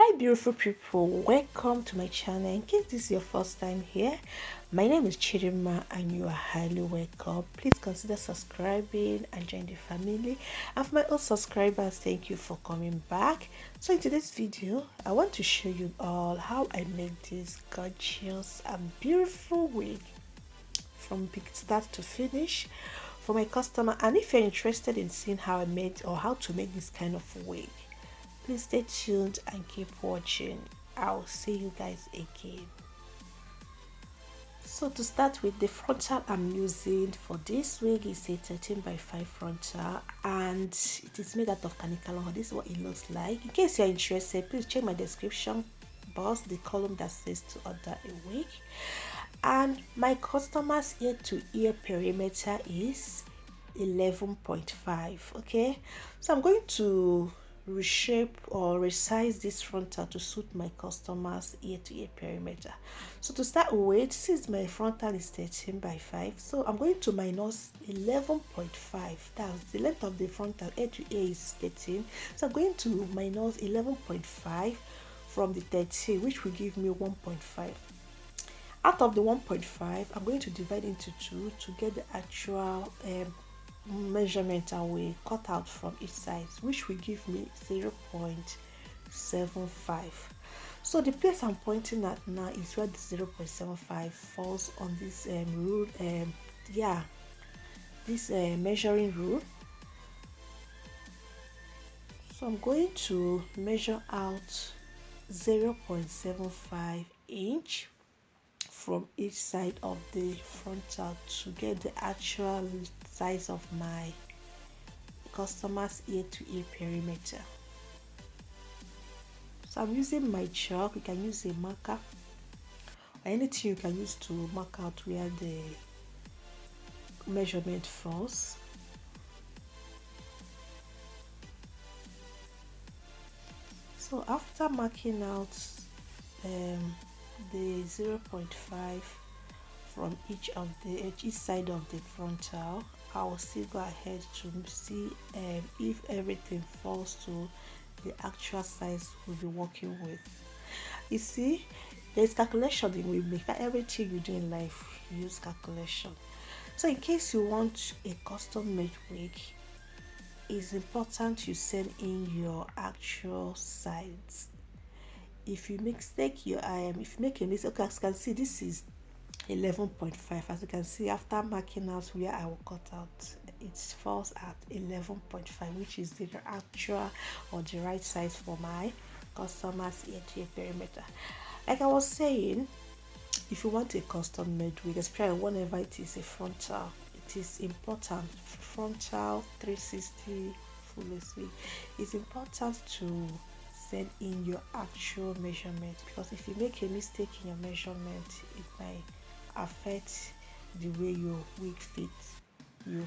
Hi beautiful people, welcome to my channel. In case this is your first time here, my name is Chidima and you are highly welcome. Please consider subscribing and join the family. And for my old subscribers, thank you for coming back. So in today's video, I want to show you all how I make this gorgeous and beautiful wig from big start to finish for my customer. And if you're interested in seeing how I made or how to make this kind of wig, please stay tuned and keep watching. I'll see you guys again. So to start with, the frontal I'm using for this wig is a 13 by 5 frontal and it is made out of canikalon. This is what it looks like. In case you're interested, please check my description box, the column that says to order a wig. And my customer's ear to ear perimeter is 11.5. okay, so I'm going to reshape or resize this frontal to suit my customer's ear to ear perimeter. So to start with, this is my frontal is 13 by 5, so I'm going to minus 11.5. that's the length of the frontal. Ear to ear is 13, so I'm going to minus 11.5 from the 13, which will give me 1.5. Out of the 1.5, I'm going to divide into 2 to get the actual measurement I will cut out from each side, which will give me 0.75. so the place I'm pointing at now is where the 0.75 falls on this rule, this measuring rule. So I'm going to measure out 0.75 inch from each side of the frontal to get the actual size of my customer's ear to ear perimeter. So I'm using my chalk. You can use a marker or anything you can use to mark out where the measurement falls. So after marking out the 0.5 from each side of the frontal, I will still go ahead to see if everything falls to the actual size we'll be working with. You see, there's calculation in wig making. Everything you do in life, you use calculation. So in case you want a custom made wig, it's important you send in your actual size. If you make mistake, if you make a mistake, okay, as you can see, this is 11.5. as you can see, after marking out where I will cut out, it falls at 11.5, which is the actual or the right size for my customer's ear to ear perimeter. Like I was saying, if you want a custom made wig, especially whenever it is a frontal, it is important, frontal 360 fullest wig, it's important to send in your actual measurement, because if you make a mistake in your measurement, it might affect the way your wig fits you.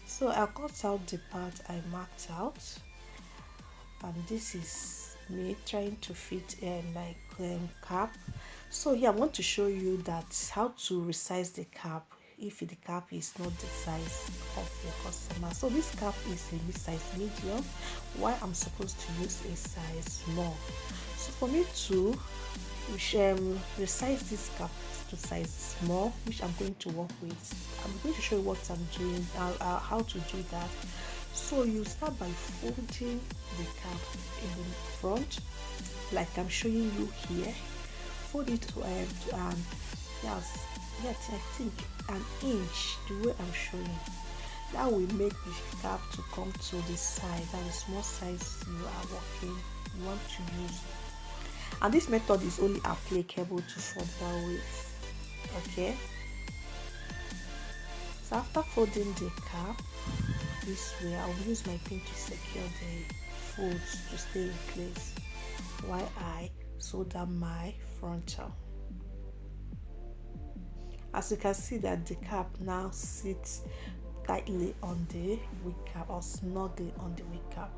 So I cut out the part I marked out, and this is me trying to fit my cap. So yeah, I want to show you that how to resize the cap if the cap is not the size of your customer. So this cap is a mid-size medium, while I'm supposed to use a size small. So for me to resize this cap to size small, which I'm going to work with, I'm going to show you what I'm doing, how to do that. So you start by folding the cap in the front, like I'm showing you here. Fold it to yes, I think an inch, the way I'm showing. That will make the cap to come to the size, and the small size you want to use. And this method is only applicable to frontal wigs. Okay, so after folding the cap this way, I'll use my pin to secure the folds to stay in place while I solder my frontal. As you can see that the cap now sits tightly on the wig cap, or snugly on the wig cap.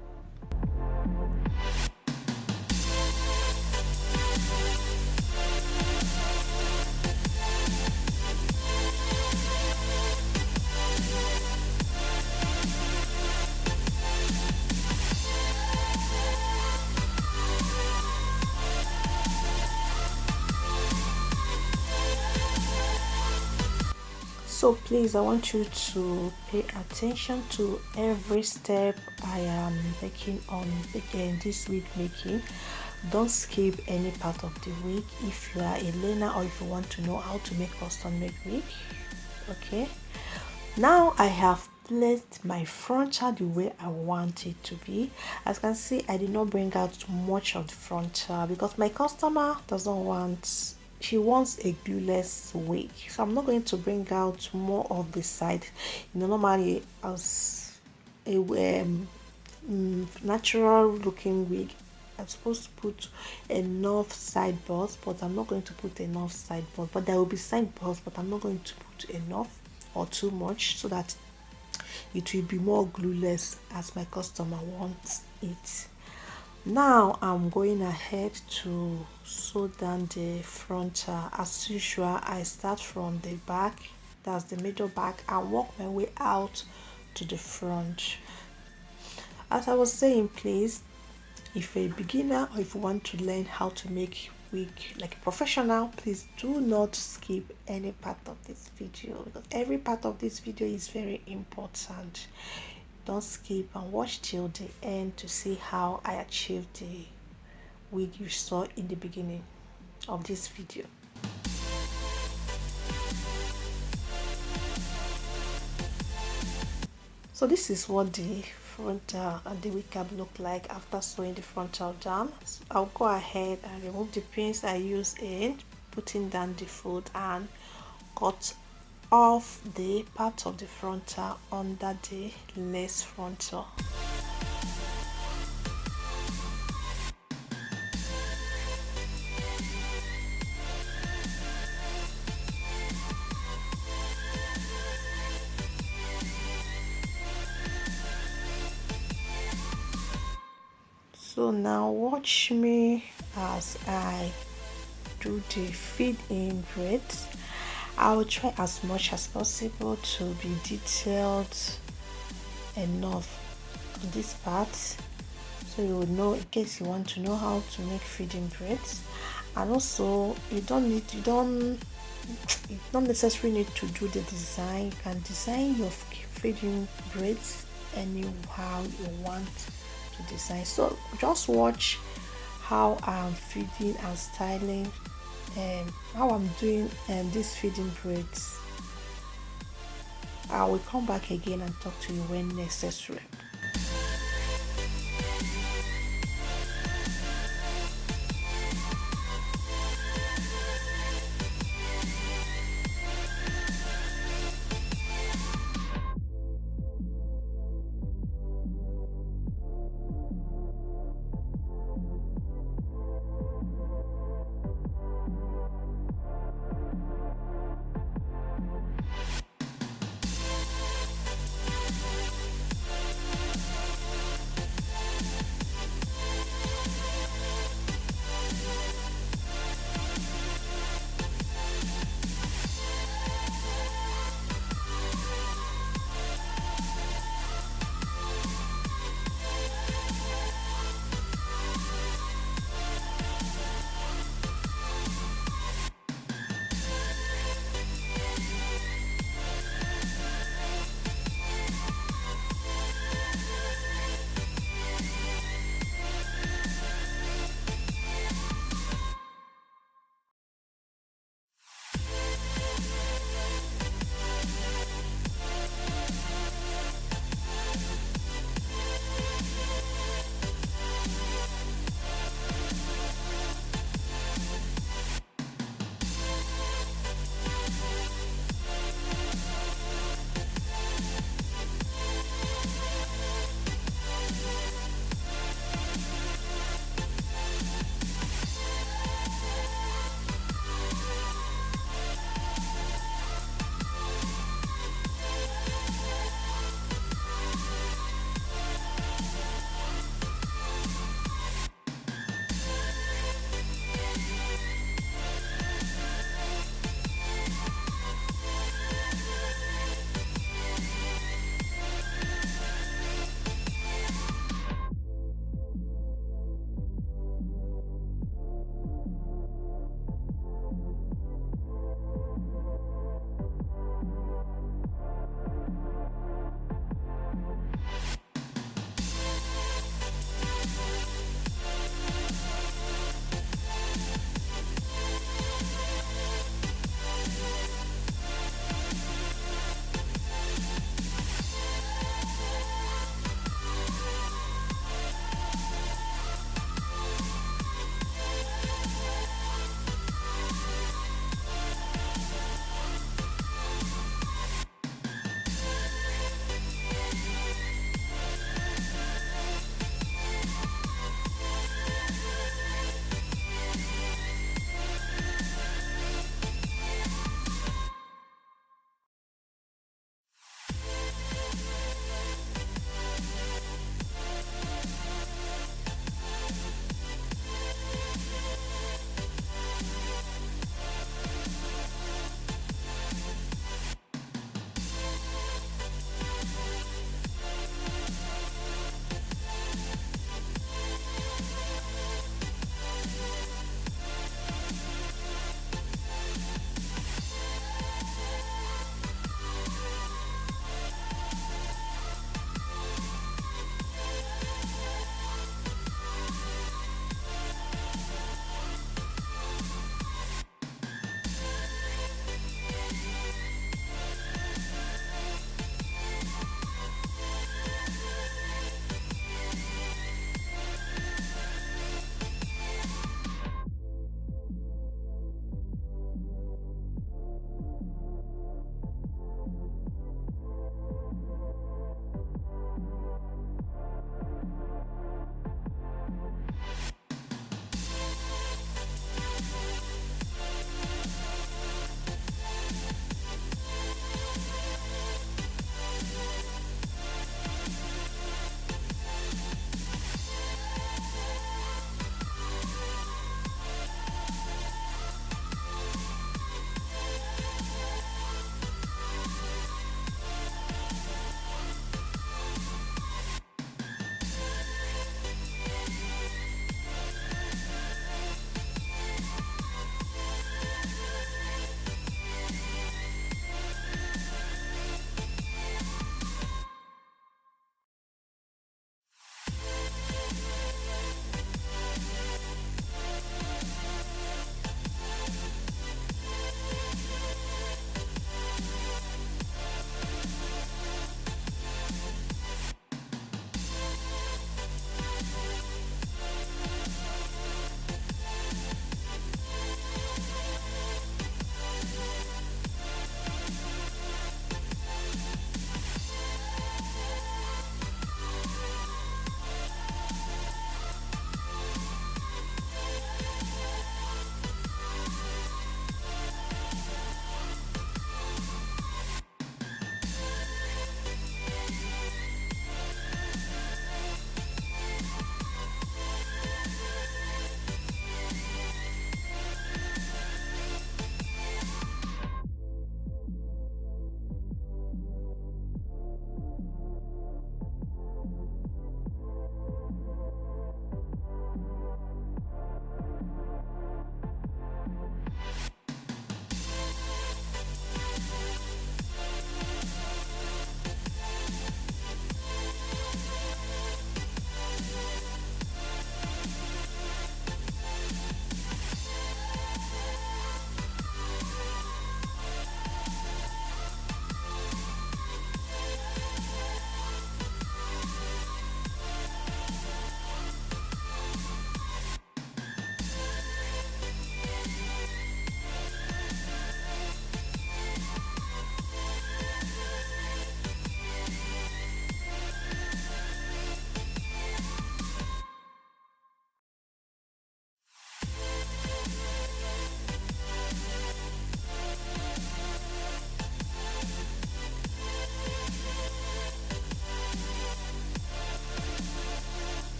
So please, I want you to pay attention to every step I am making on this wig making. Don't skip any part of the wig if you are a learner or if you want to know how to make custom made wig. Okay, now I have placed my frontal the way I want it to be. As you can see, I did not bring out much of the frontal because my customer doesn't want, she wants a glueless wig, so I'm not going to bring out more of the side. You know, normally as a natural looking wig, I'm supposed to put enough side boards, but I'm not going to put enough side boards. But there will be side boards, but I'm not going to put enough or too much, so that it will be more glueless as my customer wants it. Now I'm going ahead to sew down the frontal. As usual, I start from the back, that's the middle back, and work my way out to the front. As I was saying, please, if you're a beginner or if you want to learn how to make wig like a professional, please do not skip any part of this video, because every part of this video is very important. Don't skip and watch till the end to see how I achieved the wig you saw in the beginning of this video. So this is what the frontal and the wig cap look like after sewing the frontal down. So I'll go ahead and remove the pins I used in putting down the fold and cut off the part of the frontal under the lace frontal. So now watch me as I do the feed in braids. I will try as much as possible to be detailed enough on this part, so you will know in case you want to know how to make feeding braids. And also you don't necessarily need to do the design. You can design your feeding braids anyhow you want to design. So just watch how I'm feeding and styling and how I'm doing these feeding braids. I will come back again and talk to you when necessary.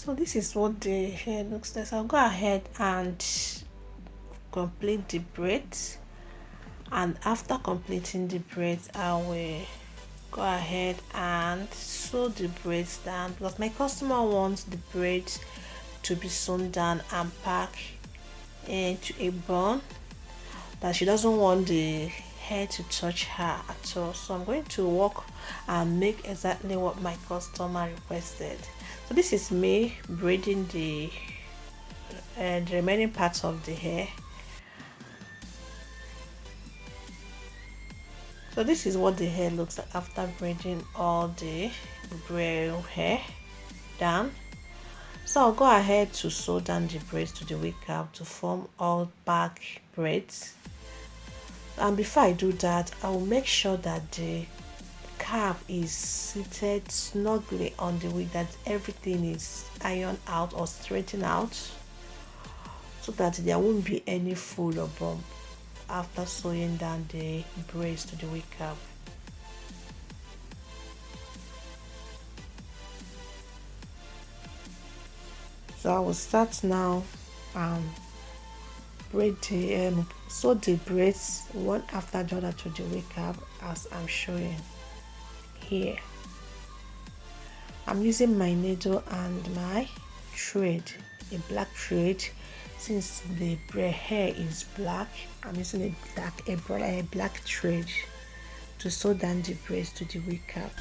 So this is what the hair looks like. So I'll go ahead and complete the braids, and after completing the braids I will go ahead and sew the braids down, because my customer wants the braids to be sewn down and packed into a bun, that she doesn't want the hair to touch her at all. So I'm going to work and make exactly what my customer requested. So this is me braiding the remaining parts of the hair. So this is what the hair looks like after braiding all the braid hair down. So I'll go ahead to sew down the braids to the wig cap to form all back braids. And before I do that, I will make sure that the cap is seated snugly on the wig, that everything is ironed out or straightened out, so that there won't be any fold or bump after sewing down the braids to the wig cap. So I will start now sew the braids one after the other to the wig cap, as I'm showing here. I'm using my needle and my thread, a black thread. Since the braid hair is black, I'm using a black thread to sew down the braids to the wig cap.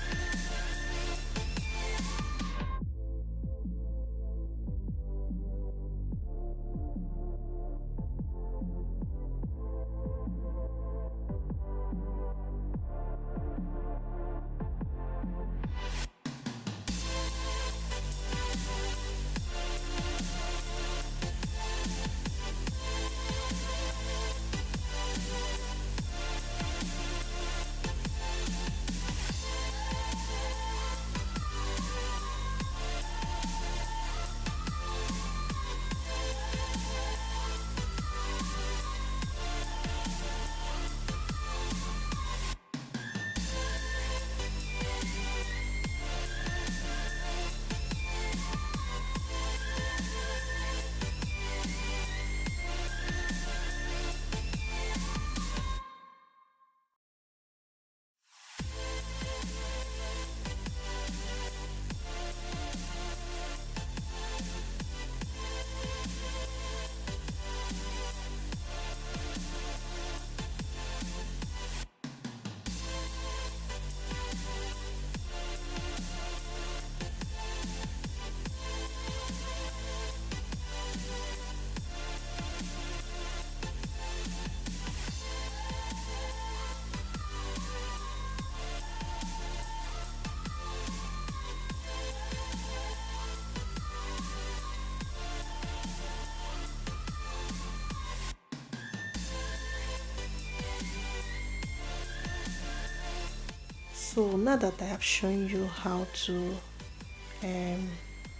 So now that I have shown you how to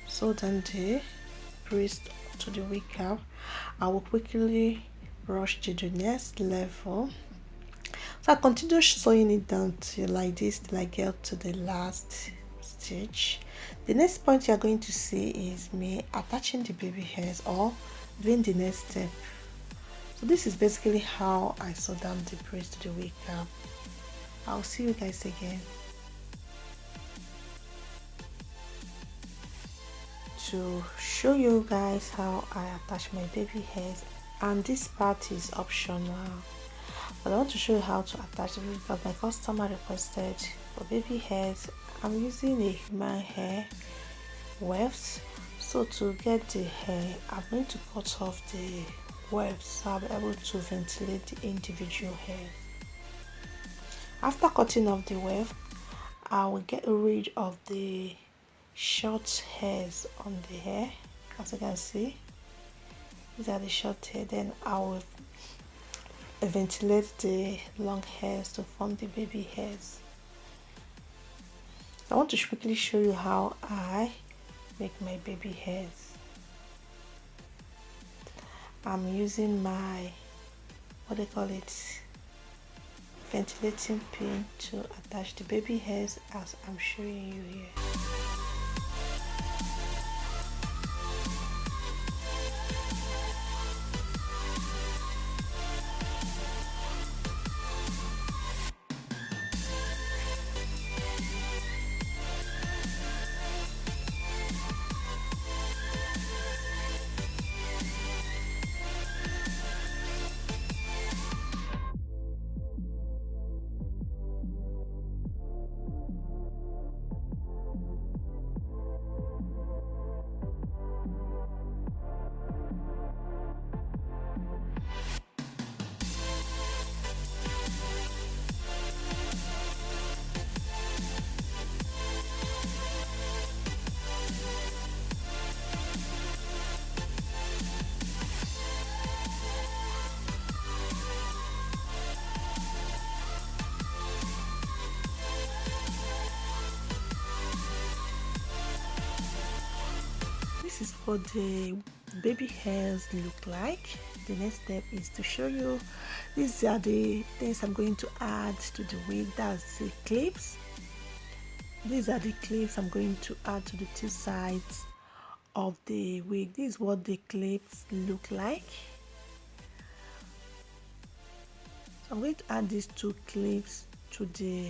sew down the braids to the wig cap, I will quickly rush to the next level. So I continue sewing it down till like this, till I get to the last stitch. The next point you are going to see is me attaching the baby hairs, or doing the next step. So this is basically how I sew down the braids to the wig cap. I'll see you guys again. To show you guys how I attach my baby hairs, and this part is optional, but I want to show you how to attach it because my customer requested for baby hairs. I'm using a human hair wefts. So to get the hair, I'm going to cut off the wefts so I'll be able to ventilate the individual hairs. After cutting off the weft, I will get rid of the short hairs on the hair. As you can see, these are the short hair. Then I will ventilate the long hairs to form the baby hairs. I want to quickly show you how I make my baby hairs. I'm using my, what they call it, ventilating pin to attach the baby hairs as I'm showing you here. what the baby hairs look like. The next step is to show you, these are the things I'm going to add to the wig. That's the clips. These are the clips I'm going to add to the two sides of the wig. This is what the clips look like. So I'm going to add these two clips to the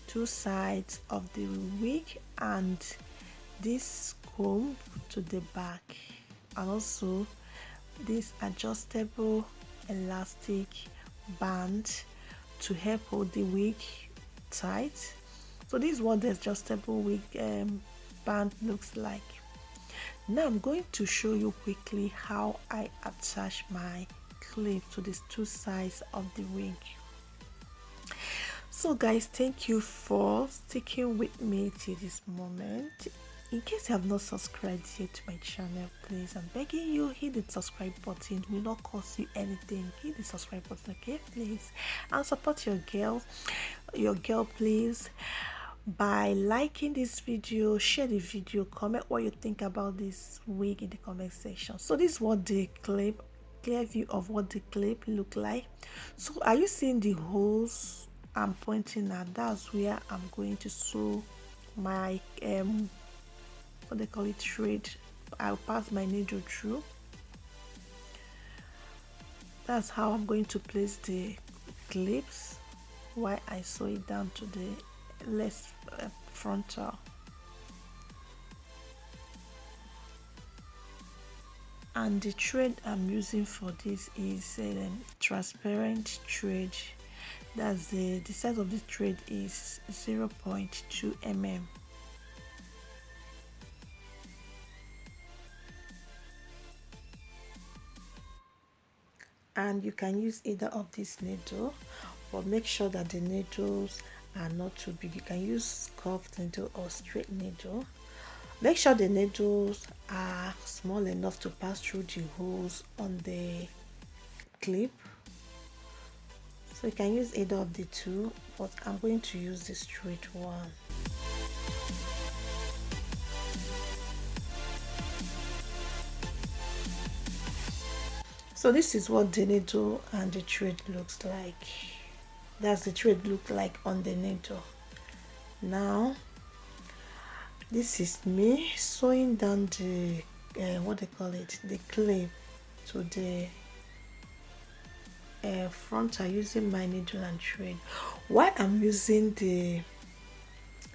two sides of the wig and this comb to the back, and also this adjustable elastic band to help hold the wig tight. So this is what the adjustable wig band looks like. Now I'm going to show you quickly how I attach my clip to these two sides of the wig. So guys, thank you for sticking with me till this moment. In case you have not subscribed yet to my channel, please, I'm begging you, hit the subscribe button. It will not cost you anything. Hit the subscribe button, okay, please, and support your girl please, by liking this video, share the video, comment what you think about this wig in the comment section. So this is what the clip, clear view of what the clip look like. So are you seeing the holes I'm pointing at? That's where I'm going to sew my what they call it, thread. I'll pass my needle through. That's how I'm going to place the clips while I sew it down to the left frontal. And the thread I'm using for this is a transparent thread. That's the size of the thread is 0.2 mm. And you can use either of these needle, but make sure that the needles are not too big. You can use curved needle or straight needle. Make sure the needles are small enough to pass through the holes on the clip. So you can use either of the two, but I'm going to use the straight one. So this is what the needle and the thread looks like. That's the thread look like on the needle. Now this is me sewing down the what they call it, the clip to the frontal using my needle and thread. Why I'm using the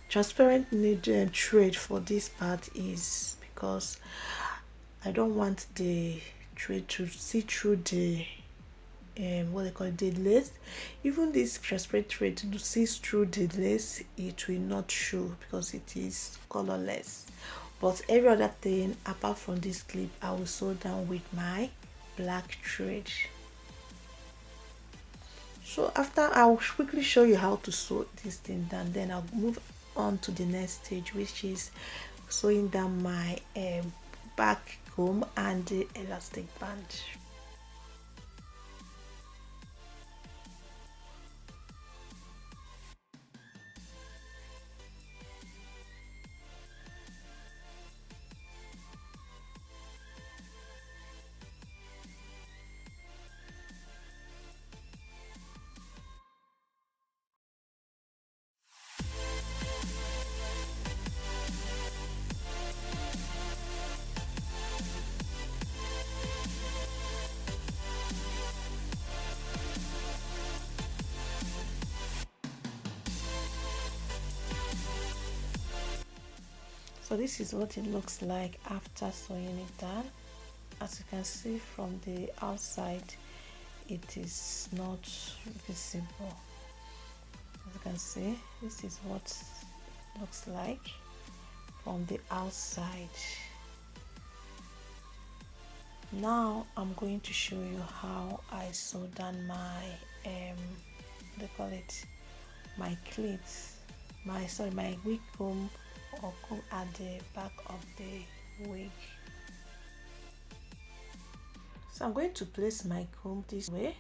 transparent needle and thread for this part is because I don't want the thread to see through the what they call it, the lace. Even this transparent thread to see through the lace, it will not show because it is colorless. But every other thing apart from this clip, I will sew down with my black thread. So after, I'll quickly show you how to sew this thing down, then I'll move on to the next stage, which is sewing down my back comb and the elastic band. So this is what it looks like after sewing it down. As you can see from the outside, it is not visible. As you can see, this is what it looks like from the outside. Now I'm going to show you how I sew down my they call it, my clips, my wig comb or comb at the back of the wig. So I'm going to place my comb this way,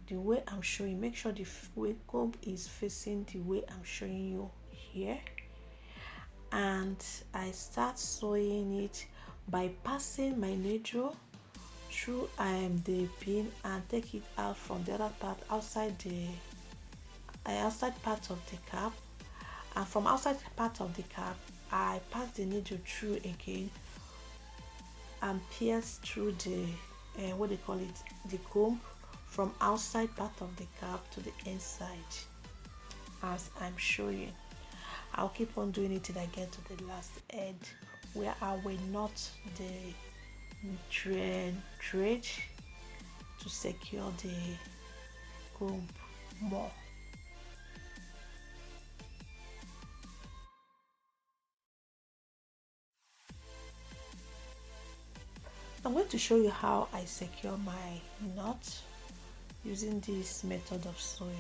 the way I'm showing. Make sure the wig comb is facing the way I'm showing you here, and I start sewing it by passing my needle through the pin and take it out from the other part outside the outside part of the cap, and from outside part of the cap I pass the needle through again and pierce through the what they call it, the comb, from outside part of the cap to the inside as I'm showing. I'll keep on doing it till I get to the last end where I will knot the thread to secure the comb more. I'm going to show you how I secure my knot using this method of sewing.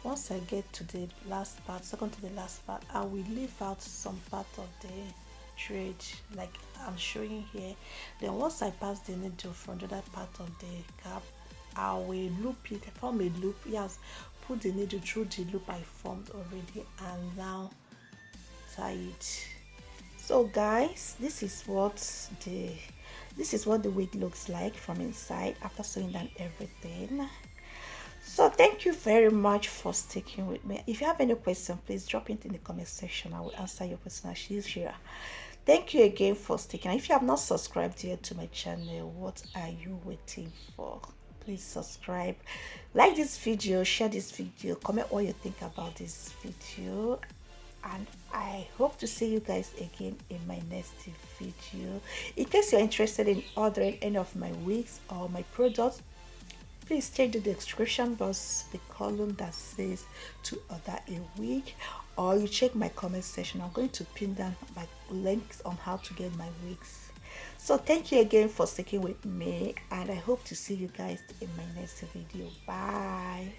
Once I get to the last part, second to the last part, I will leave out some part of the thread like I'm showing here. Then once I pass the needle from the other part of the cap, I will loop it, form a loop, yes, put the needle through the loop I formed already and now tie it. So guys, this is what the wig looks like from inside after sewing down everything. So thank you very much for sticking with me. If you have any question, please drop it in the comment section. I will answer your question as usual. Thank you again for sticking. If you have not subscribed yet to my channel, what are you waiting for? Please subscribe, like this video, share this video, comment what you think about this video, and I hope to see you guys again in my next video. In case you're interested in ordering any of my wigs or my products, please check the description box, the column that says to order a wig, or you check my comment section. I'm going to pin down my links on how to get my wigs. So thank you again for sticking with me, and I hope to see you guys in my next video. Bye.